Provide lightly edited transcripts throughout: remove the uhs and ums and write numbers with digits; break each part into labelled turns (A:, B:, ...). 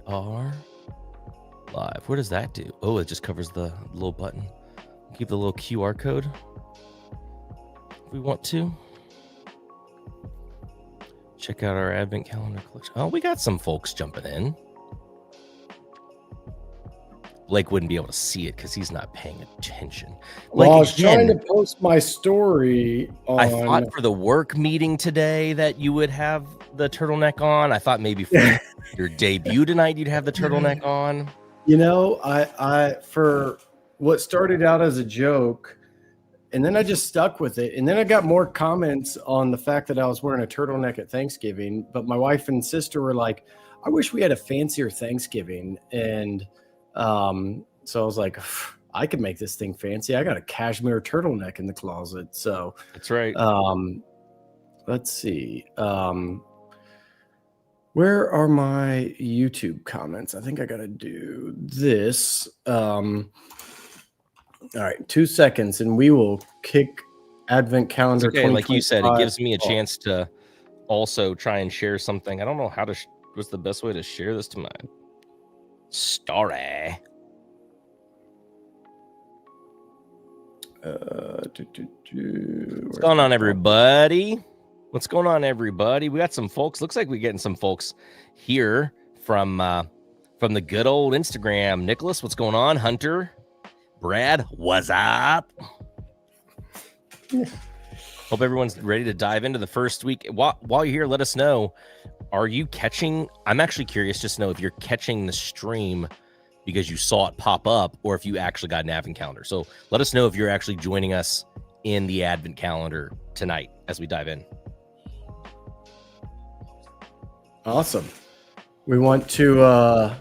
A: are live. What does that do? Oh, it just covers the little button. Keep the little QR code if we want to. Check out our advent calendar collection. Oh, we got some folks jumping in. Blake wouldn't be able to see it because he's not paying attention.
B: Well, I was trying to post my story on...
A: I thought for the work meeting today that you would have the turtleneck on. I thought maybe for your debut tonight you'd have the turtleneck on.
B: You know, I for what started out as a joke, and then I just stuck with it. And then I got more comments on the fact that I was wearing a turtleneck at Thanksgiving. But my wife and sister were like, I wish we had a fancier Thanksgiving. And so I was like, I could make this thing fancy. I got a cashmere turtleneck in the closet. So
A: that's right.
B: Let's see. Where are my YouTube comments? I think I got to do this. All right, 2 seconds, and we will kick Advent Calendar.
A: Okay, like you said, it gives me a chance to also try and share something. I don't know how to. What's the best way to share this to my story? What's going on, everybody? What's going on, everybody? We got some folks. Looks like we're getting some folks here from the good old Instagram. Nicholas, what's going on? Hunter, Brad, what's up? Hope everyone's ready to dive into the first week. While you're here, let us know. Are you catching? I'm actually curious just to know if you're catching the stream because you saw it pop up or if you actually got an Advent calendar. So let us know if you're actually joining us in the Advent calendar tonight as we dive in.
B: Awesome. We want to, I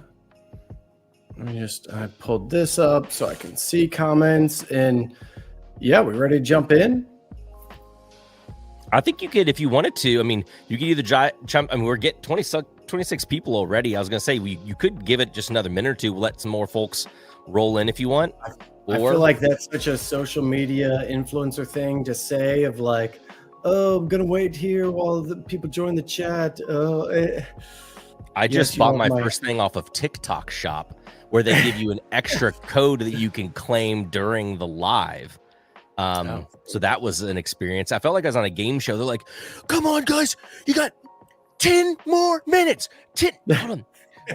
B: pulled this up so I can see comments, and yeah, we ready to jump in?
A: I think you could, if you wanted to. I mean, you could either jump. I mean, we're getting 26 people already. I was going to say, you could give it just another minute or two, let some more folks roll in if you want.
B: I feel like that's such a social media influencer thing to say of like, oh, I'm going to wait here while the people join the chat.
A: I just bought my first thing off of TikTok Shop where they give you an extra code that you can claim during the live. So that was an experience. I felt like I was on a game show. They're like, come on, guys, you got 10 more minutes. 10. Hold on.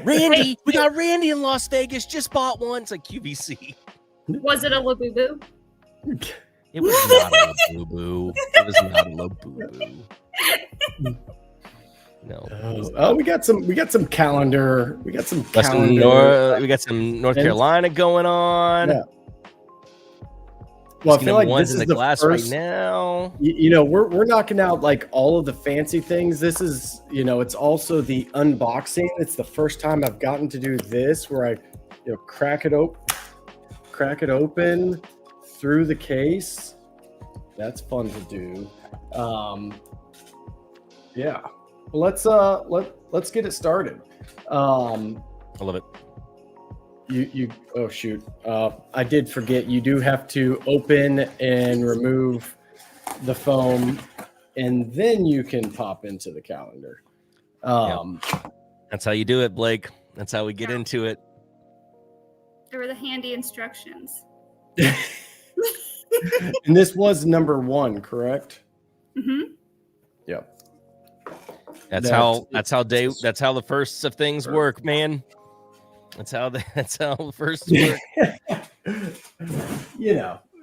A: Randy, we got Randy in Las Vegas, just bought one. It's like QVC.
C: Was it a Labubu?
A: It was not a Labubu. It was not a Labubu. No.
B: We got some calendar. We got some
A: North Carolina going on.
B: Yeah. Well, I feel like
A: one's
B: this
A: in
B: is
A: the
B: the
A: glass
B: first,
A: right now.
B: You know, we're knocking out like all of the fancy things. This is, it's also the unboxing. It's the first time I've gotten to do this where I, crack it open through the case. That's fun to do. Yeah. Well, let's get it started.
A: I love it.
B: Oh shoot. I did forget you do have to open and remove the foam and then you can pop into the calendar.
A: That's how you do it, Blake. That's how we get into it.
C: There were the handy instructions.
B: And this was number 1, correct?
C: Mm-hmm.
B: Yep.
A: That's how the first of things work, man. That's how the first work.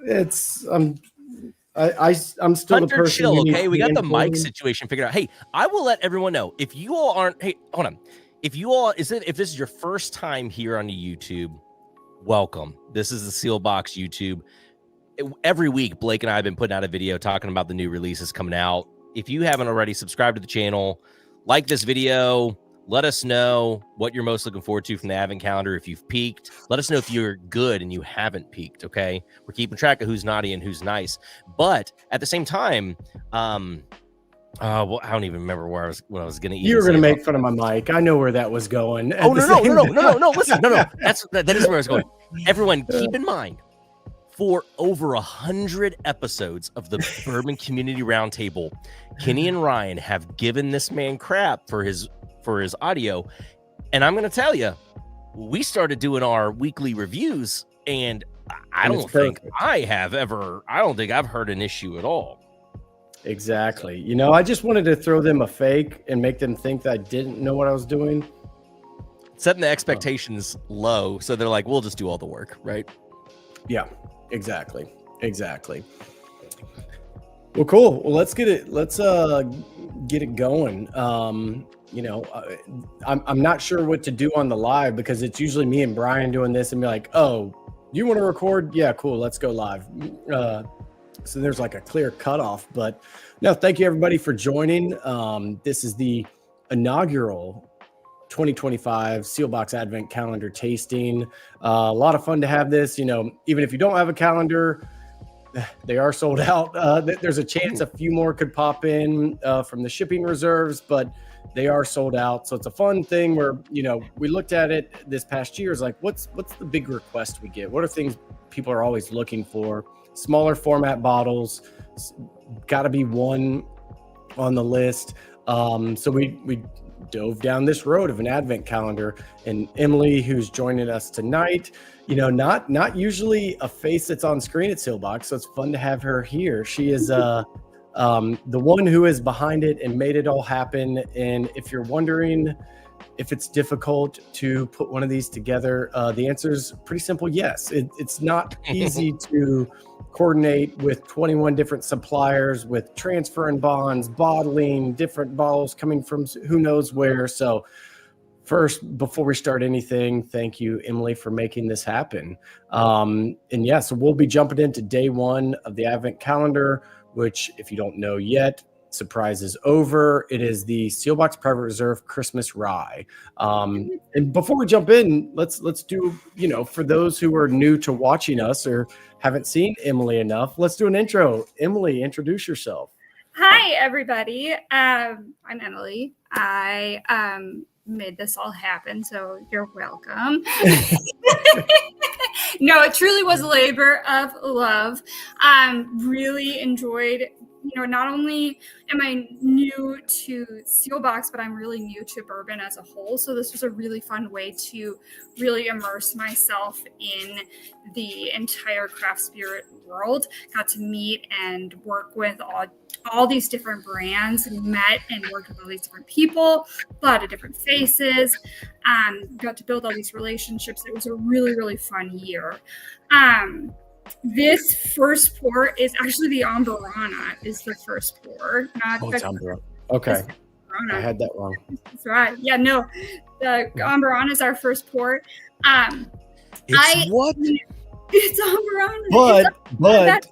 B: It's I'm still
A: Hunter,
B: the person.
A: Chill, okay, we got the mic situation figured out. Hey, I will let everyone know if you all aren't. Hey, hold on. If this is your first time here on the YouTube, welcome. This is the Seelbach YouTube. Every week, Blake and I have been putting out a video talking about the new releases coming out. If you haven't already, subscribe to the channel, like this video. Let us know what you're most looking forward to from the Advent calendar. If you've peaked, let us know if you're good and you haven't peaked. Okay, we're keeping track of who's naughty and who's nice. But at the same time, well, I don't even remember what I was going to.
B: You were going to make fun of my mic. I know where that was going.
A: Oh no! Listen, no. That is where I was going. Everyone, keep in mind, for over 100 episodes of the Bourbon Community Roundtable, Kenny and Ryan have given this man crap for his audio. And I'm going to tell you, we started doing our weekly reviews, and I don't think I've heard an issue at all.
B: Exactly. You know, I just wanted to throw them a fake and make them think that I didn't know what I was doing.
A: Setting the expectations low, so they're like, we'll just do all the work, right?
B: Yeah, exactly. Well, cool. Well, let's get it going. You know, I'm not sure what to do on the live because it's usually me and Brian doing this and be like, oh, you want to record? Yeah, cool. Let's go live. So there's like a clear cutoff, but no, thank you everybody for joining. This is the inaugural 2025 Seelbach Advent Calendar tasting. A lot of fun to have this. You know, even if you don't have a calendar, they are sold out. There's a chance a few more could pop in from the shipping reserves, but they are sold out. So it's a fun thing where, you know, we looked at it this past year. Is like, what's the big request we get? What are things people are always looking for? Smaller format bottles, got to be one on the list. So we dove down this road of an advent calendar, and Emily, who's joining us tonight, you know, not usually a face that's on screen at Seelbach, so it's fun to have her here. She is the one who is behind it and made it all happen. And if you're wondering if it's difficult to put one of these together, the answer is pretty simple. Yes, it's not easy to coordinate with 21 different suppliers, with transfer and bonds, bottling, different bottles coming from who knows where. So first, before we start anything, thank you, Emily, for making this happen. And yeah, so we'll be jumping into day one of the Advent calendar, which, if you don't know yet, surprise is over. It is the Seelbach Private Reserve Christmas Rye. And before we jump in, let's do, you know, for those who are new to watching us or haven't seen Emily enough, let's do an intro. Emily, introduce yourself.
C: Hi, everybody. I'm Emily. I made this all happen, so you're welcome. No, it truly was a labor of love. Really enjoyed, you know, not only am I new to Seelbach, but I'm really new to bourbon as a whole. So this was a really fun way to really immerse myself in the entire craft spirit world. Got to meet and work with all these different brands, and met and worked with all these different people, a lot of different faces. Got to build all these relationships. It was a really, really fun year. This first pour is actually the Amburana is the first pour, not
B: it's Amburana. Okay. I had that wrong.
C: That's right. Yeah, no. The Amburana is our first pour.
A: What?
C: It's Amburana.
B: But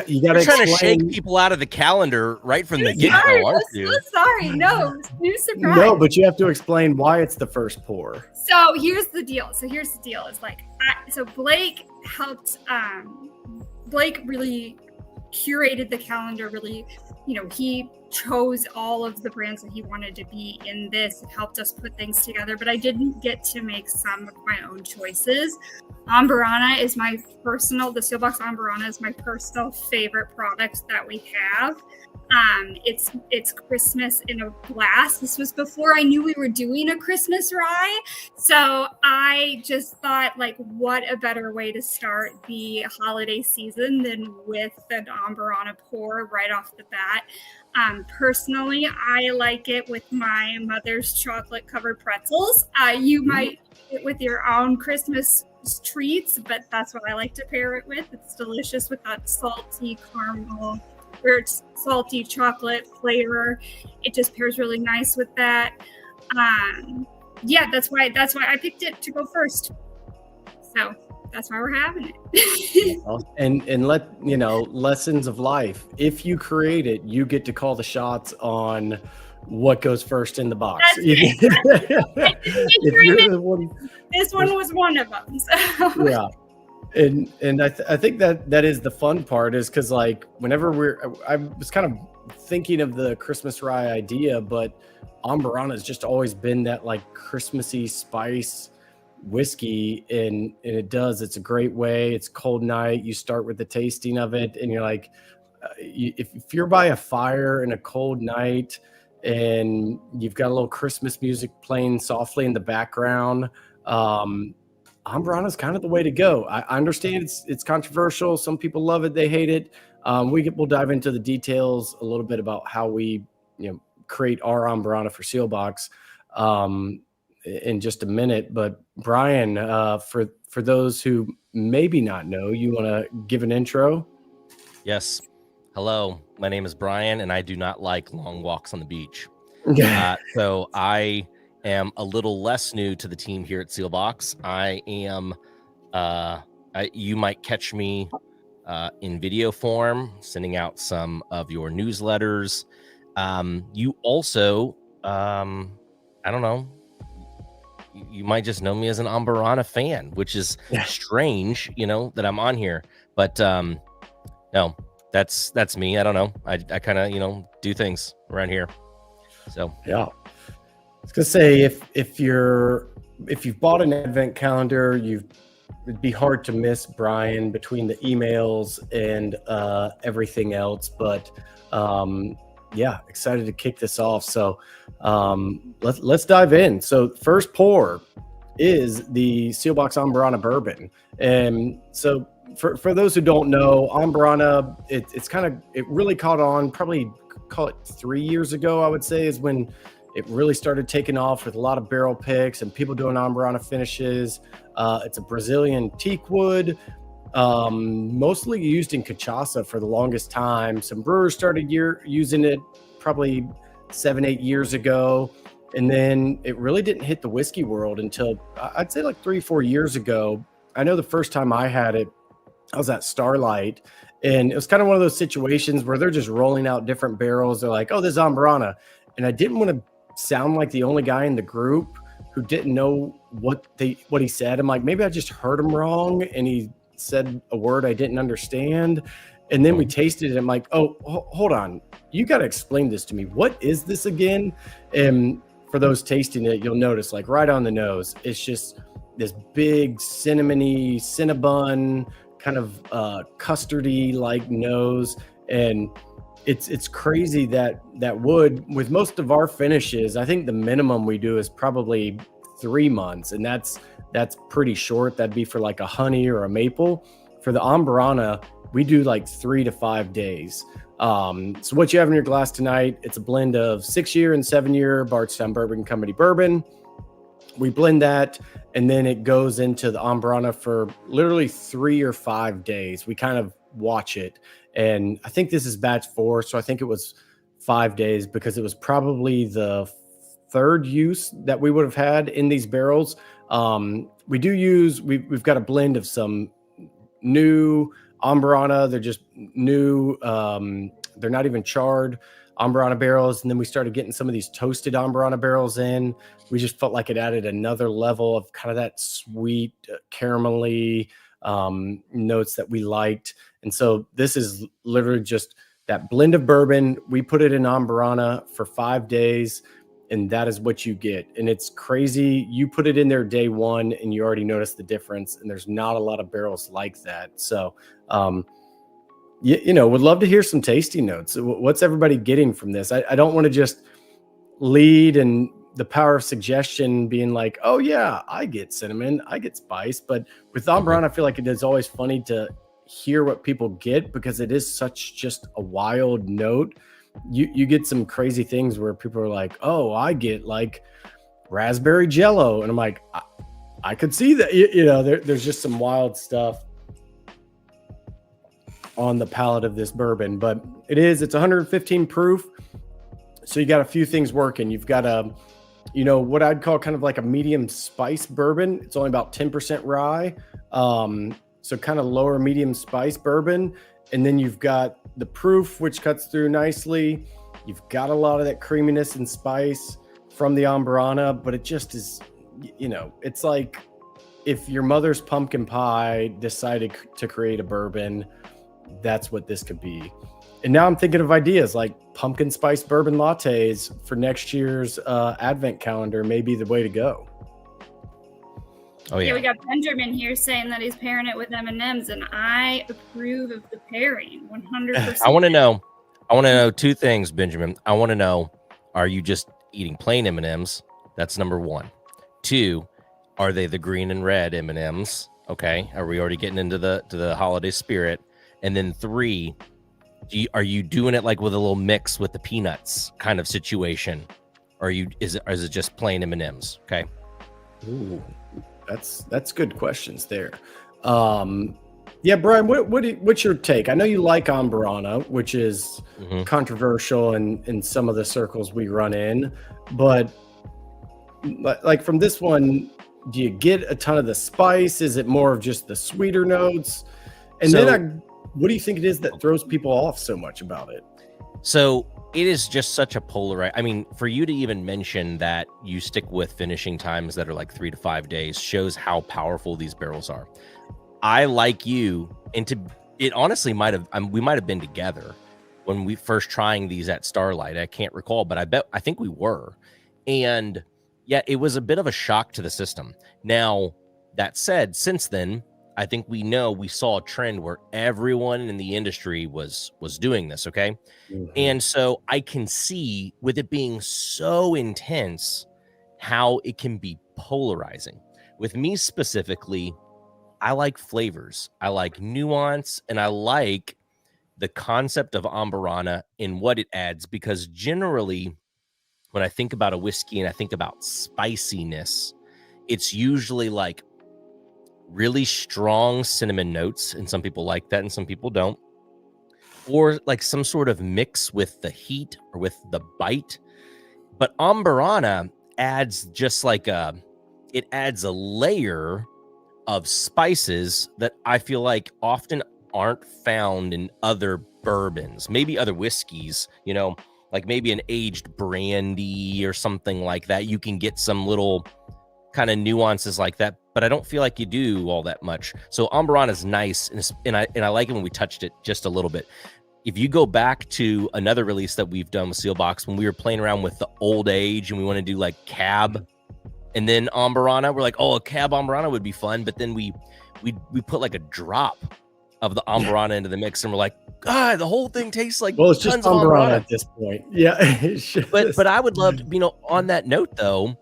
B: you got to
A: trying to shake people out of the calendar right from the get-go, aren't you?
C: So sorry. No, new surprise.
B: No, but you have to explain why it's the first pour.
C: So here's the deal. It's like, so Blake helped, Blake really curated the calendar, really, you know, he chose all of the brands that he wanted to be in this and helped us put things together, but I didn't get to make some of my own choices. Amburana is the Seelbach Amburana is my personal favorite product that we have. It's Christmas in a glass. This was before I knew we were doing a Christmas rye. So I just thought, like, what a better way to start the holiday season than with an Amburana pour right off the bat. Personally, I like it with my mother's chocolate covered pretzels. You might eat it with your own Christmas treats, but that's what I like to pair it with. It's delicious with that salty caramel or salty chocolate flavor. It just pairs really nice with that. Yeah, that's why I picked it to go first. So that's why we're having it.
B: and let you know, lessons of life. If you create it, you get to call the shots on what goes first in the box.
C: This one was one of them. So.
B: Yeah. And I think that is the fun part, is because, like, whenever I was kind of thinking of the Christmas rye idea, but Amburana has just always been that, like, Christmassy spice whiskey, and it's a great way. It's cold night, you start with the tasting of it, and you're like, if you're by a fire in a cold night and you've got a little Christmas music playing softly in the background. Amburana is kind of the way to go. I understand it's controversial. Some people love it, they hate it. We'll dive into the details a little bit about how we, create our Amburana for Seelbach in just a minute. But Brian, for those who maybe not know, you want to give an intro?
A: Yes. Hello, my name is Brian, and I do not like long walks on the beach. So I am a little less new to the team here at Seelbach. I am, you might catch me in video form, sending out some of your newsletters. You also, I don't know, you might just know me as an Amburana fan, which is strange, that I'm on here. But no, that's me. I don't know. I kind of, do things around here. So
B: yeah, I was gonna say if you've bought an advent calendar, it'd be hard to miss Brian between the emails and everything else. But yeah, excited to kick this off. So let's dive in. So first pour is the Seelbach Amburana bourbon, and so for those who don't know, Amburana, it really caught on. Probably call it 3 years ago, I would say, is when it really started taking off with a lot of barrel picks and people doing Amburana finishes. It's a Brazilian teak wood, mostly used in cachaça for the longest time. Some brewers started using it probably 7-8 years ago. And then it really didn't hit the whiskey world until I'd say like 3-4 years ago. I know the first time I had it, I was at Starlight, and it was kind of one of those situations where they're just rolling out different barrels. They're like, oh, this is Amburana. And I didn't want to sound like the only guy in the group who didn't know what he said. I'm like, maybe I just heard him wrong and he said a word I didn't understand. And then we tasted it. I'm like, oh, hold on. You got to explain this to me. What is this again? And for those tasting it, you'll notice like right on the nose, it's just this big cinnamony, cinnabon, kind of custardy like nose. And it's crazy that wood, with most of our finishes, I think the minimum we do is probably 3 months, and that's pretty short. That'd be for like a honey or a maple. For the Amburana, we do like 3 to 5 days. So what you have in your glass tonight, it's a blend of 6-year and 7-year Bardstown Bourbon Company bourbon. We blend that, and then it goes into the Amburana for literally 3 or 5 days. We kind of watch it. And I think this is batch 4. So I think it was 5 days because it was probably the third use that we would have had in these barrels. We've got a blend of some new Amburana. They're just new. They're not even charred Amburana barrels. And then we started getting some of these toasted Amburana barrels in. We just felt like it added another level of kind of that sweet caramelly notes that we liked. And so this is literally just that blend of bourbon. We put it in Amburana for 5 days, and that is what you get. And it's crazy. You put it in there day one and you already notice the difference. And there's not a lot of barrels like that. So, would love to hear some tasting notes. What's everybody getting from this? I don't want to just lead and the power of suggestion being like, oh yeah, I get cinnamon, I get spice. But with Amburana, I feel like it is always funny to hear what people get because it is such just a wild note. You get some crazy things where people are like, oh, I get like raspberry jello. And I'm like, I could see that, there's just some wild stuff on the palate of this bourbon, but it's 115 proof. So you got a few things working. You've got what I'd call kind of like a medium spice bourbon. It's only about 10% rye. So kind of lower medium spice bourbon. And then you've got the proof, which cuts through nicely. You've got a lot of that creaminess and spice from the Amburana, but it just is, it's like if your mother's pumpkin pie decided to create a bourbon, that's what this could be. And now I'm thinking of ideas like pumpkin spice bourbon lattes for next year's advent calendar may be the way to go.
A: Oh yeah,
C: we got Benjamin here saying that he's pairing it with M&Ms, and I approve of the pairing 100%.
A: I want to know 2 things, Benjamin. I want to know, Are you just eating plain M&Ms? That's number 1. 2, are they the green and red M&Ms? Okay, are we already getting into the holiday spirit? And then 3, are you doing it like with a little mix with the peanuts kind of situation? Or is it just plain M&Ms? Okay.
B: Ooh, that's good questions there. Yeah, Brian, what's your take? I know you like Ambarana, which is controversial in some of the circles we run in, but like from this one, do you get a ton of the spice? Is it more of just the sweeter notes? And then what do you think it is that throws people off so much about it?
A: So it is just such a polar. I mean, for you to even mention that you stick with finishing times that are like 3 to 5 days shows how powerful these barrels are. I like you, and it honestly we might have been together when we first trying these at Starlight. I can't recall, but I think we were. And yeah, it was a bit of a shock to the system. Now, that said, since then, I think we saw a trend where everyone in the industry was doing this, okay? And so I can see, with it being so intense, how it can be polarizing. With me specifically, I like flavors, I like nuance, and I like the concept of Ambarana and what it adds, because generally when I think about a whiskey and I think about spiciness, it's usually like really strong cinnamon notes, and some people like that and some people don't, or like some sort of mix with the heat or with the bite. But Ambarana adds just like it adds a layer of spices that I feel like often aren't found in other bourbons, maybe other whiskeys, like maybe an aged brandy or something like that. You can get some little kind of nuances like that, but I don't feel like you do all that much. So Ambarana is nice, and I like it when we touched it just a little bit. If you go back to another release that we've done with Seelbach, when we were playing around with the old age and we want to do like cab and then Ambarana, we're like, oh, a cab Ambarana would be fun. But then we put like a drop of the Ambarana into the mix, and we're like, God, the whole thing tastes like
B: it's just Ambarana at this point. Yeah.
A: but I would love to, on that note though,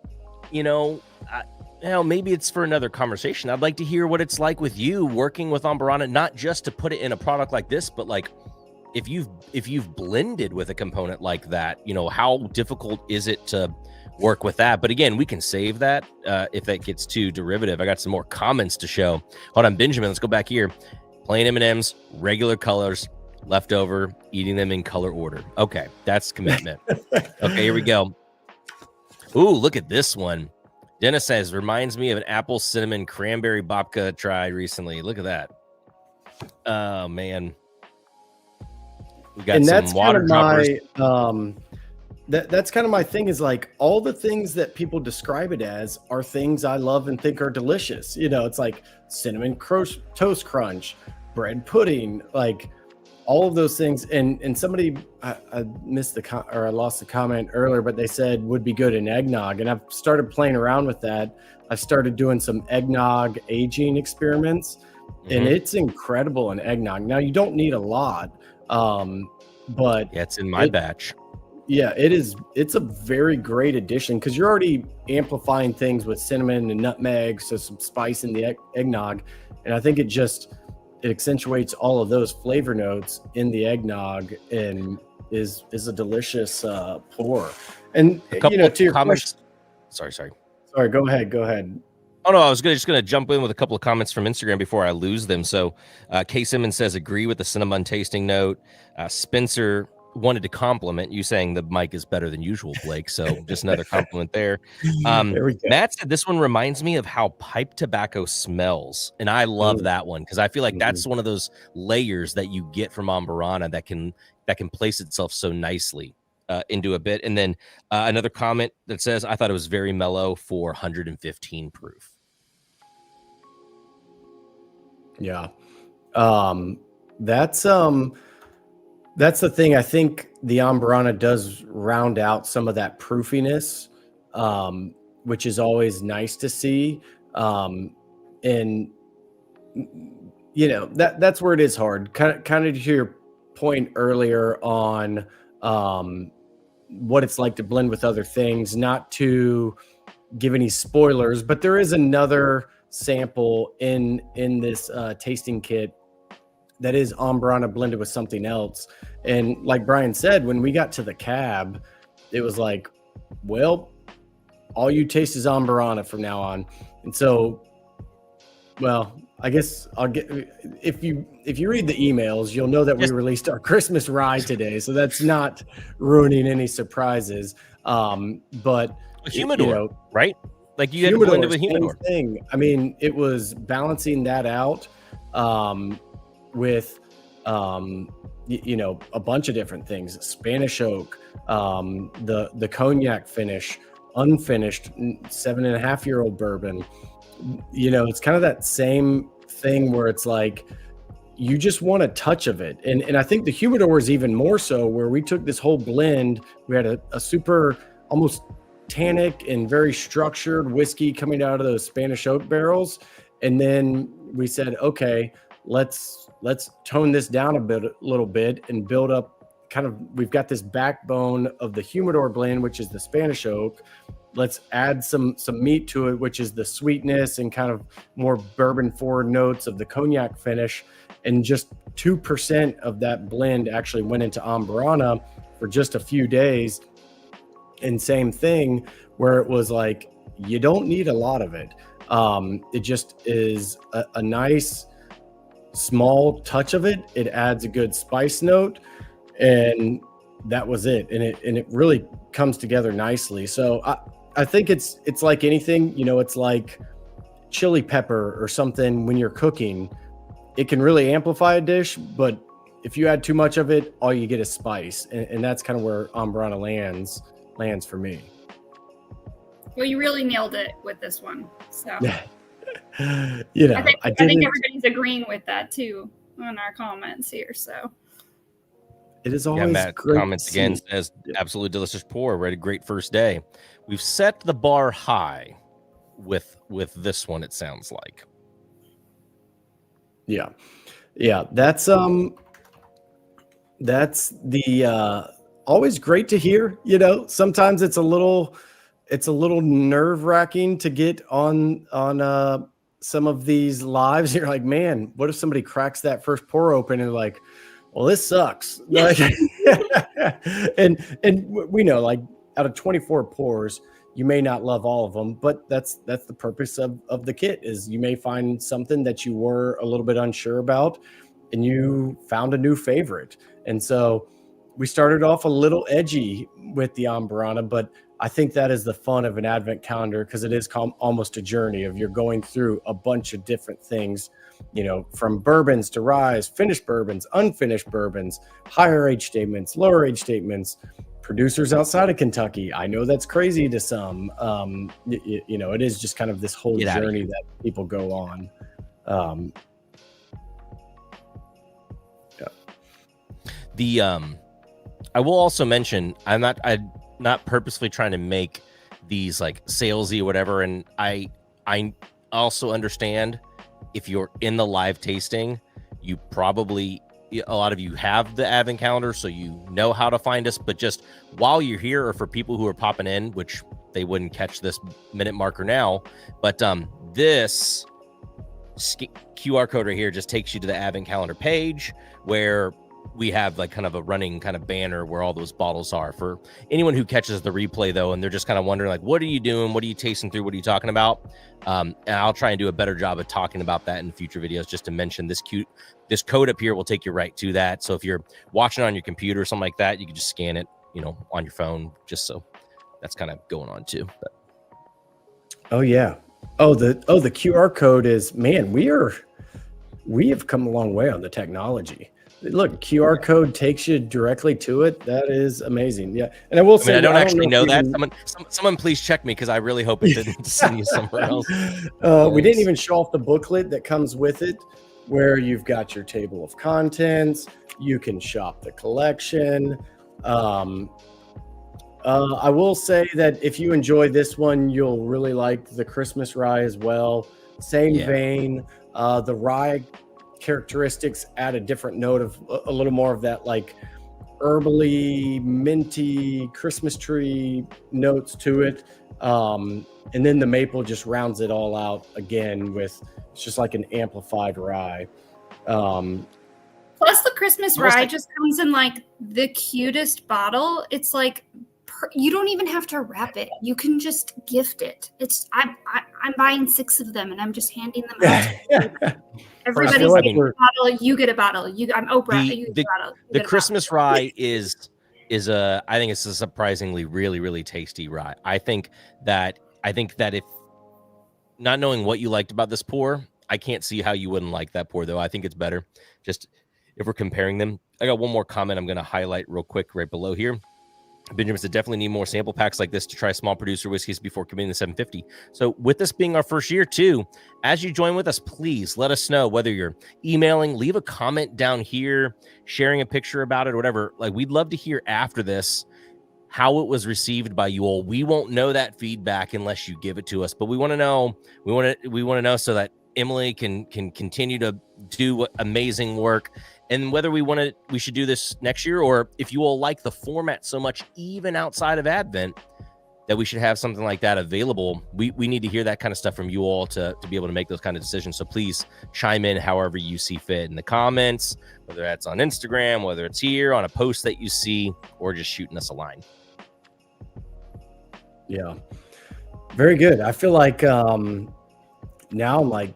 A: maybe it's for another conversation. I'd like to hear what it's like with you working with Ambarana, not just to put it in a product like this, but like if you've blended with a component like that, how difficult is it to work with that? But again, we can save that if that gets too derivative. I got some more comments to show. Hold on, Benjamin, let's go back here. Plain M&Ms, regular colors, leftover, eating them in color order. Okay, that's commitment. Okay, here we go. Ooh, look at this one. Dennis says, reminds me of an apple cinnamon cranberry babka I tried recently. Look at that. Oh, man. We got
B: and
A: some
B: that's
A: water droppers.
B: That's kind of my thing, is like all the things that people describe it as are things I love and think are delicious. It's like cinnamon toast crunch, bread pudding, like all of those things. And somebody, I missed I lost the comment earlier, but they said would be good in eggnog. And I've started playing around with that. I've started doing some eggnog aging experiments, and it's incredible in eggnog. Now you don't need a lot, but
A: yeah, it's in my batch.
B: Yeah, it's a very great addition, because you're already amplifying things with cinnamon and nutmeg, so some spice in the eggnog, and I think it accentuates all of those flavor notes in the eggnog, and is a delicious pour. And to your comments.
A: Sorry,
B: go ahead.
A: Oh no, I was just gonna jump in with a couple of comments from Instagram before I lose them. So K Simmons says, agree with the cinnamon tasting note. Spencer wanted to compliment you, saying the mic is better than usual, Blake. So just another compliment there.
B: There we go.
A: Matt said this one reminds me of how pipe tobacco smells, and I love that one, because I feel like that's one of those layers that you get from Ambarana that can place itself so nicely into a bit. And then another comment that says, I thought it was very mellow for 115 proof.
B: Yeah. That's the thing. I think the Ambarana does round out some of that proofiness, which is always nice to see. And that's where it is hard. Kind of to your point earlier on, what it's like to blend with other things, not to give any spoilers, but there is another sample in this tasting kit that is Amburana blended with something else. And like Brian said, when we got to the cab, it was like, well, all you taste is Amburana from now on. And so, well, I guess I'll get, if you read the emails, you'll know that we released our Christmas rye today. So that's not ruining any surprises. But
A: a humidor, right? Like you had to blend it with humidor.
B: Thing. I mean, it was balancing that out with a bunch of different things. Spanish oak, the cognac finish, unfinished 7.5-year-old bourbon. It's kind of that same thing where it's like you just want a touch of it. And I think the humidor is even more so, where we took this whole blend. We had a super almost tannic and very structured whiskey coming out of those Spanish oak barrels. And then we said, okay, let's tone this down a little bit and build up we've got this backbone of the humidor blend, which is the Spanish oak. Let's add some meat to it, which is the sweetness and kind of more bourbon forward notes of the cognac finish. And just 2% of that blend actually went into Amburana for just a few days. And same thing where it was like, you don't need a lot of it. It just is a nice small touch of it. It adds a good spice note, and that was it. And it really comes together nicely. So I think it's like anything, it's like chili pepper or something. When you're cooking, it can really amplify a dish, but if you add too much of it, all you get is spice. And that's kind of where Amburana lands for me.
C: Well, you really nailed it with this one. So
B: I think
C: everybody's agreeing with that too on our comments here. So
B: it is always
A: Matt
B: great.
A: Comments again says absolutely delicious pour. We had a great first day. We've set the bar high with this one. It sounds like.
B: Yeah. That's the always great to hear. Sometimes it's a little nerve-wracking to get on some of these lives. You're like, man, what if somebody cracks that first pour open and like, well, this sucks. Like, and we know, like, out of 24 pours, you may not love all of them, but that's the purpose of the kit, is you may find something that you were a little bit unsure about and you found a new favorite. And so we started off a little edgy with the Amburana, but I think that is the fun of an advent calendar, because it is almost a journey of you're going through a bunch of different things, from bourbons to ryes, finished bourbons, unfinished bourbons, higher age statements, lower age statements, producers outside of Kentucky. I know that's crazy to some. It is just kind of this whole journey that people go on.
A: I will also mention, I'm not purposely trying to make these like salesy or whatever, and I also understand if you're in the live tasting, you probably, a lot of you have the advent calendar, so you know how to find us. But just while you're here, or for people who are popping in, which they wouldn't catch this minute marker now, but this QR code right here just takes you to the advent calendar page, where we have like kind of a running kind of banner where all those bottles are. For anyone who catches the replay though, and they're just kind of wondering like, what are you doing? What are you tasting through? What are you talking about? And I'll try and do a better job of talking about that in future videos, just to mention this code up here will take you right to that. So if you're watching on your computer or something like that, you can just scan it, on your phone, just so that's kind of going on too. But.
B: Oh yeah. The QR code is, man, we have come a long way on the technology. Look, QR code takes you directly to it. That is amazing. Yeah. And I will say,
A: I don't actually know that. Someone please check me, because I really hope it didn't send you somewhere else.
B: We didn't even show off the booklet that comes with it, where you've got your table of contents. You can shop the collection. I will say that if you enjoy this one, you'll really like the Christmas rye as well. Same vein. The rye characteristics add a different note of a little more of that like herbally, minty, Christmas tree notes to it. And then the maple just rounds it all out again with, it's just like an amplified rye.
C: Plus the Christmas rye just comes in like the cutest bottle. It's like you don't even have to wrap it. You can just gift it. I'm buying 6 of them and I'm just handing them out. Everybody's getting a bottle. You get a bottle. I'm Oprah. You get a bottle.
A: The Christmas rye is I think it's a surprisingly really, really tasty rye. I think that if not knowing what you liked about this pour, I can't see how you wouldn't like that pour though. I think it's better. Just if we're comparing them. I got one more comment I'm going to highlight real quick right below here. Benjamin said, definitely need more sample packs like this to try small producer whiskeys before committing to 750. So with this being our first year too, as you join with us, please let us know whether you're emailing, leave a comment down here, sharing a picture about it or whatever. Like we'd love to hear after this how it was received by you all. We won't know that feedback unless you give it to us, but we want to know. We want to know so that Emily can continue to do amazing work. And whether we should do this next year, or if you all like the format so much, even outside of Advent, that we should have something like that available. We need to hear that kind of stuff from you all to be able to make those kind of decisions. So please chime in however you see fit in the comments, whether that's on Instagram, whether it's here on a post that you see, or just shooting us a line.
B: Yeah, very good. I feel like now I'm like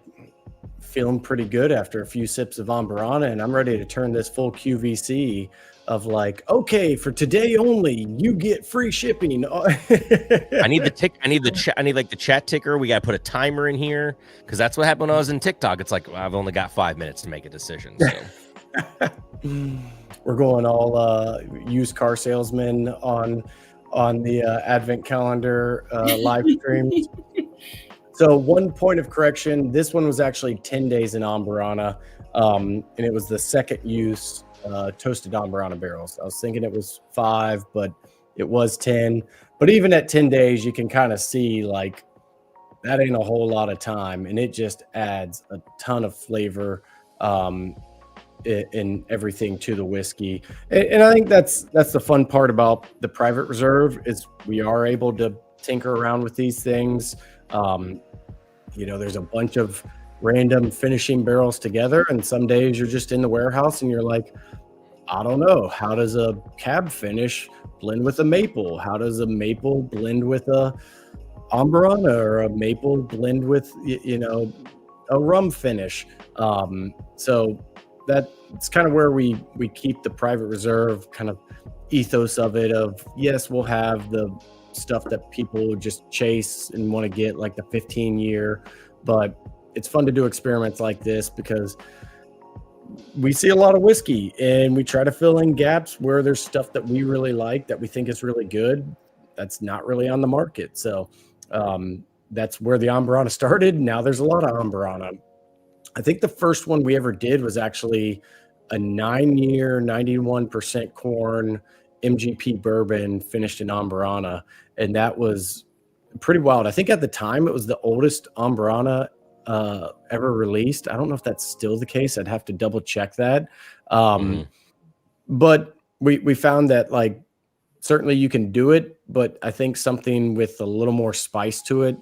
B: feeling pretty good after a few sips of Amburana, and I'm ready to turn this full QVC of like, okay, for today only, you get free shipping.
A: I need the chat ticker. We got to put a timer in here because that's what happened when I was in TikTok. It's like, well, I've only got 5 minutes to make a decision. So.
B: We're going all used car salesman on the Advent calendar live streams. So one point of correction, this one was actually 10 days in Amburana, and it was the second use toasted Amburana barrels. I was thinking it was 5, but it was 10. But even at 10 days, you can kind of see like that ain't a whole lot of time, and it just adds a ton of flavor in everything to the whiskey. And I think that's the fun part about the private reserve is we are able to tinker around with these things. There's a bunch of random finishing barrels together, and some days you're just in the warehouse and you're like, I don't know, how does a cab finish blend with a maple? How does a maple blend with a Amburana, or a maple blend with a rum finish? So that's kind of where we keep the private reserve kind of ethos of it, of yes, we'll have the stuff that people just chase and want to get, like the 15-year, but it's fun to do experiments like this because we see a lot of whiskey and we try to fill in gaps where there's stuff that we really like, that we think is really good, that's not really on the market. So that's where the Amburana started. Now there's a lot of Amburana. I think the first one we ever did was actually a 9-year, 91% corn MGP bourbon finished in Amburana, and that was pretty wild. I think at the time it was the oldest Amburana ever released. I don't know if that's still the case. I'd have to double check that. But we found that like certainly you can do it, but I think something with a little more spice to it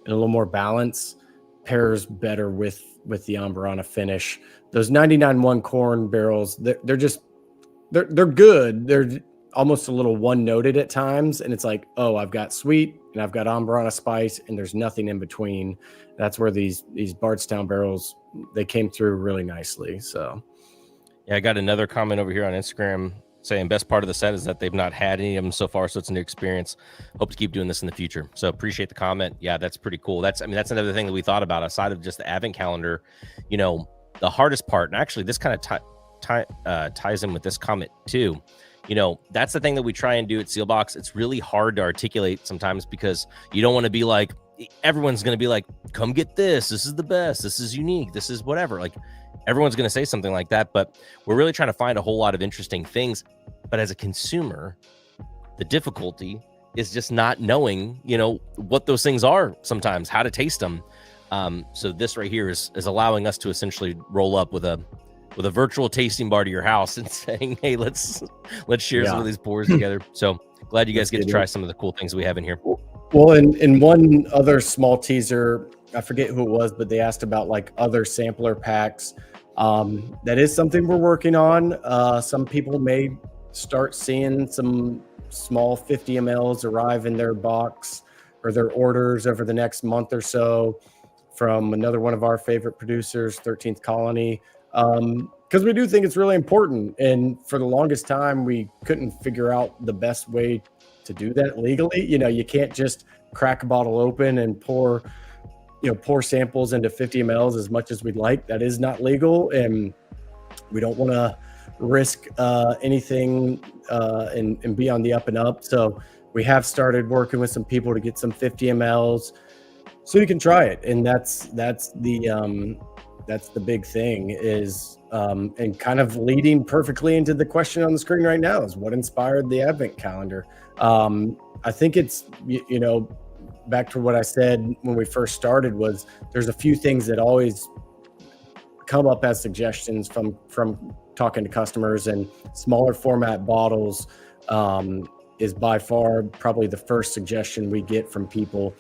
B: and a little more balance pairs better with the Amburana finish. Those 99.1 corn barrels, they're good. They're almost a little one-noted at times, and it's like, oh, I've got sweet and I've got Amburana spice, and there's nothing in between. That's where these Bardstown barrels, they came through really nicely. So
A: yeah, I got another comment over here on Instagram saying best part of the set is that they've not had any of them so far, so it's a new experience. Hope to keep doing this in the future. So appreciate the comment. Yeah, that's pretty cool. That's another thing that we thought about aside of just the Advent calendar. The hardest part, and actually this kind of ties in with this comment too. That's the thing that we try and do at Seelbach. It's really hard to articulate sometimes because you don't want to be like, everyone's going to be like, come get this. This is the best. This is unique. This is whatever. Like everyone's going to say something like that, but we're really trying to find a whole lot of interesting things. But as a consumer, the difficulty is just not knowing, what those things are sometimes, how to taste them. So this right here is allowing us to essentially roll up with a with a virtual tasting bar to your house and saying, hey, let's share some
B: Yeah.
A: of these pours together. So glad you guys
B: Let's
A: get to
B: get
A: try
B: it.
A: some of the cool things we have in here.
B: Well, and one other small teaser, I forget who it was, but they asked about like other sampler packs. That is something we're working on. Some people may start seeing some small 50 mLs arrive in their box or their orders over the next month or so from another one of our favorite producers, 13th Colony. Because we do think it's really important. And for the longest time, we couldn't figure out the best way to do that legally. You know, you can't just crack a bottle open and pour samples into 50 mLs as much as we'd like. That is not legal. And we don't want to risk anything and be on the up and up. So we have started working with some people to get some 50 mLs so you can try it. And that's the big thing is, and kind of leading perfectly into the question on the screen right now is what inspired the Advent calendar. I think it's, back to what I said when we first started was there's a few things that always come up as suggestions from talking to customers, and smaller format bottles is by far probably the first suggestion we get from people,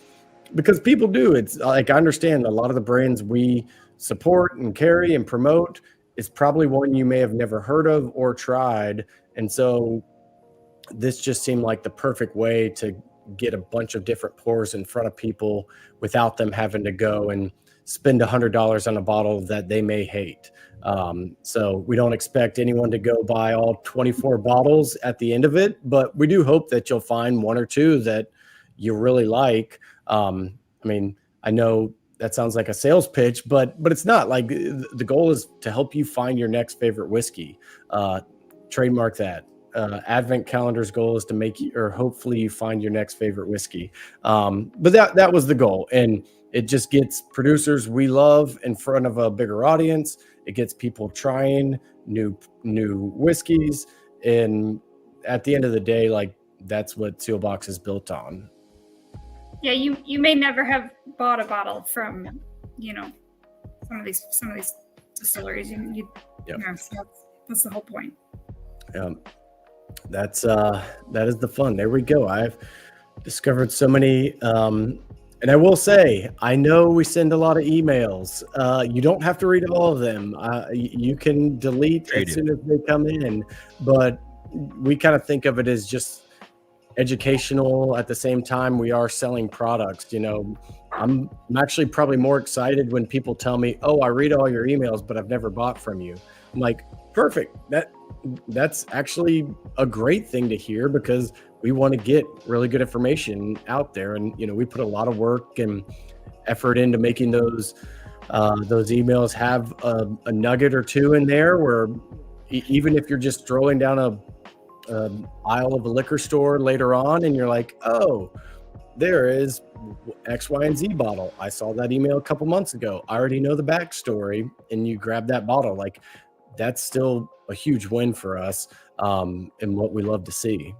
B: because people do. It's like, I understand a lot of the brands we support and carry and promote is probably one you may have never heard of or tried. And so this just seemed like the perfect way to get a bunch of different pours in front of people without them having to go and spend $100 on a bottle that they may hate. So we don't expect anyone to go buy all 24 bottles at the end of it, but we do hope that you'll find one or two that you really like. I mean, I know that sounds like a sales pitch, but it's not. Like, the goal is to help you find your next favorite whiskey. Trademark that. Advent calendar's goal is to make you, or hopefully you find your next favorite whiskey. But that was the goal. And it just gets producers we love in front of a bigger audience. It gets people trying new whiskeys. And at the end of the day, like, that's what Seelbach is built on.
C: Yeah, you may never have bought a bottle from, some of these distilleries. So that's the whole point.
B: That is the fun. There we go. I've discovered so many, and I will say, I know we send a lot of emails. You don't have to read all of them. You can delete as soon as they come in, but we kind of think of it as just educational. At the same time, we are selling products. I'm actually probably more excited when people tell me, oh, I read all your emails, but I've never bought from you. I'm like, perfect. That's actually a great thing to hear, because we want to get really good information out there. And, we put a lot of work and effort into making those emails have a nugget or two in there where even if you're just strolling down a aisle of a liquor store later on and you're like, oh, there is X, Y, and Z bottle. I saw that email a couple months ago. I already know the backstory, and you grab that bottle. Like, that's still a huge win for us, and what we love to see.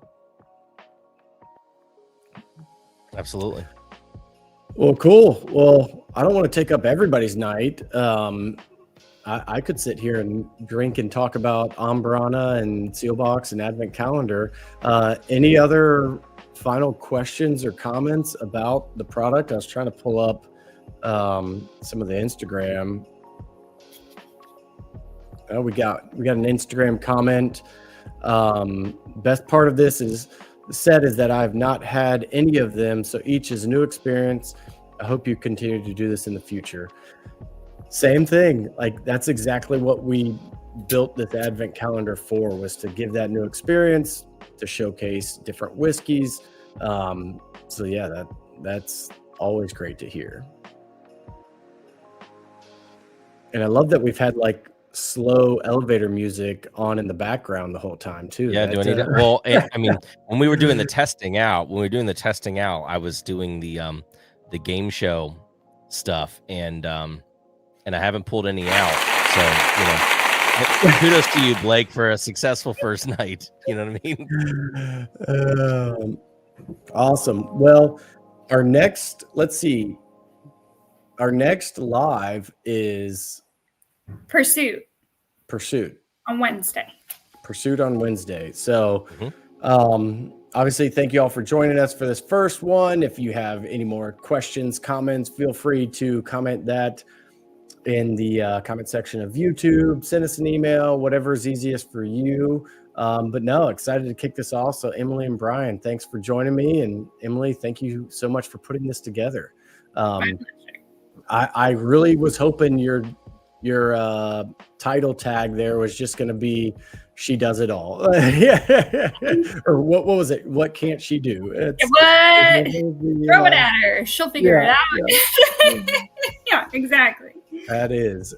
A: Absolutely.
B: Well, cool. Well, I don't want to take up everybody's night. I could sit here and drink and talk about Ambrana and Seelbach and Advent Calendar. Any other final questions or comments about the product? I was trying to pull up some of the Instagram. We got an Instagram comment. Best part of this is that I've not had any of them, so each is a new experience. I hope you continue to do this in the future. Same thing. Like, that's exactly what we built this Advent calendar for, was to give that new experience, to showcase different whiskeys. So yeah, that's always great to hear. And I love that we've had like slow elevator music on in the background the whole time too.
A: Yeah, do I need that? Well, I mean, when we were doing the testing out, I was doing the game show stuff, and I haven't pulled any out. So, kudos to you, Blake, for a successful first night. You know what I mean?
B: Awesome. Well, our next live is
C: Pursuit.
B: Pursuit
C: on Wednesday.
B: on Wednesday. So, obviously, thank you all for joining us for this first one. If you have any more questions, comments, feel free to comment that in the comment section of YouTube. Send us an email, whatever is easiest for you. But no, excited to kick this off. So Emily and Brian, thanks for joining me. And Emily, thank you so much for putting this together. I really was hoping your title tag there was just going to be "She Does It All." Or what was it? What can't she do?
C: Throw it at her. She'll figure it out. Yeah, exactly.
B: That is.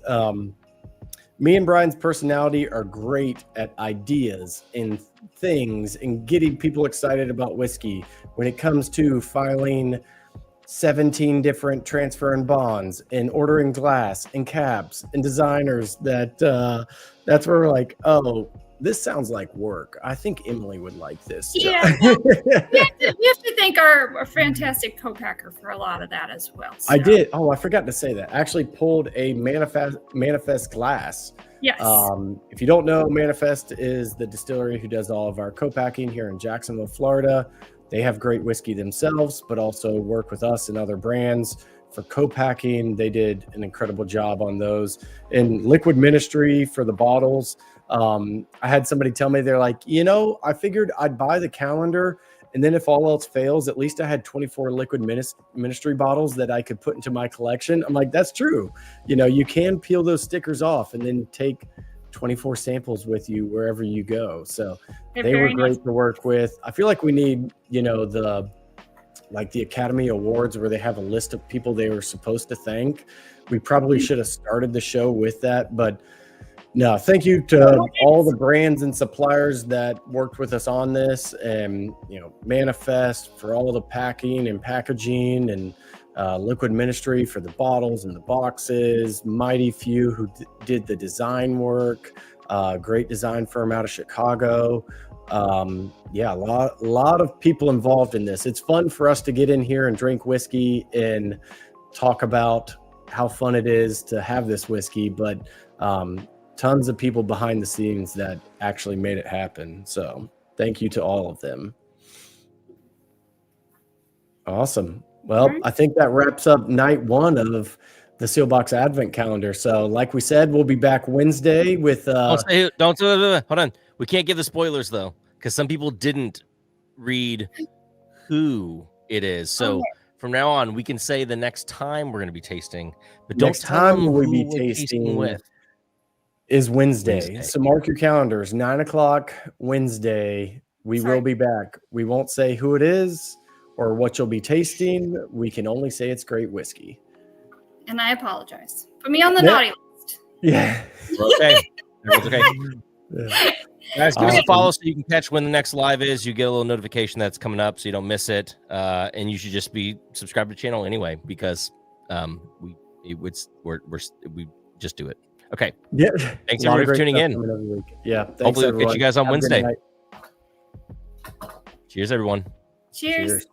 B: Me and Brian's personality are great at ideas and things and getting people excited about whiskey. When it comes to filing 17 different transfer and bonds and ordering glass and caps and designers, that's where we're like, oh, this sounds like work. I think Emily would like this.
C: Yeah, we have to thank our fantastic co-packer for a lot of that as well. So.
B: I did. Oh, I forgot to say that. I actually pulled a Manifest glass.
C: Yes.
B: If you don't know, Manifest is the distillery who does all of our co-packing here in Jacksonville, Florida. They have great whiskey themselves, but also work with us and other brands for co-packing. They did an incredible job on those. And Liquid Ministry for the bottles. I had somebody tell me, they're like, I figured I'd buy the calendar, and then if all else fails, at least I had 24 Liquid Ministry bottles that I could put into my collection. I'm like, that's true. You can peel those stickers off and then take 24 samples with you wherever you go. So they were great to work with. I feel like we need, the Academy Awards where they have a list of people they were supposed to thank. We probably should have started the show with that, but no, thank you to all the brands and suppliers that worked with us on this, and Manifest for all of the packing and packaging, and Liquid Ministry for the bottles and the boxes, Mighty Few who did the design work, great design firm out of Chicago. A lot of people involved in this. It's fun for us to get in here and drink whiskey and talk about how fun it is to have this whiskey, but tons of people behind the scenes that actually made it happen. So thank you to all of them. Say Well, I think that wraps up night one of the Seelbach Advent Calendar. So like we said, we'll be back Wednesday with
A: don't hold on. We can't give the spoilers though, because some people didn't read who it is. So from now on, we can say the next time we're going to be tasting, but don't tell them
B: we'll be tasting with is Wednesday. So mark your calendars, 9:00 Wednesday. We will be back. We won't say who it is or what you'll be tasting. We can only say it's great whiskey.
C: And I apologize. Put me on the naughty list.
B: Yeah.
A: Okay. It's okay. Yeah. Guys, give us a follow so you can catch when the next live is. You get a little notification that's coming up so you don't miss it. And you should just be subscribed to the channel anyway, because we just do it. Okay.
B: Yeah.
A: Thanks everybody for tuning in.
B: Yeah. Thanks,
A: hopefully we'll catch you guys on Wednesday.
B: Night.
A: Cheers, everyone.
C: Cheers.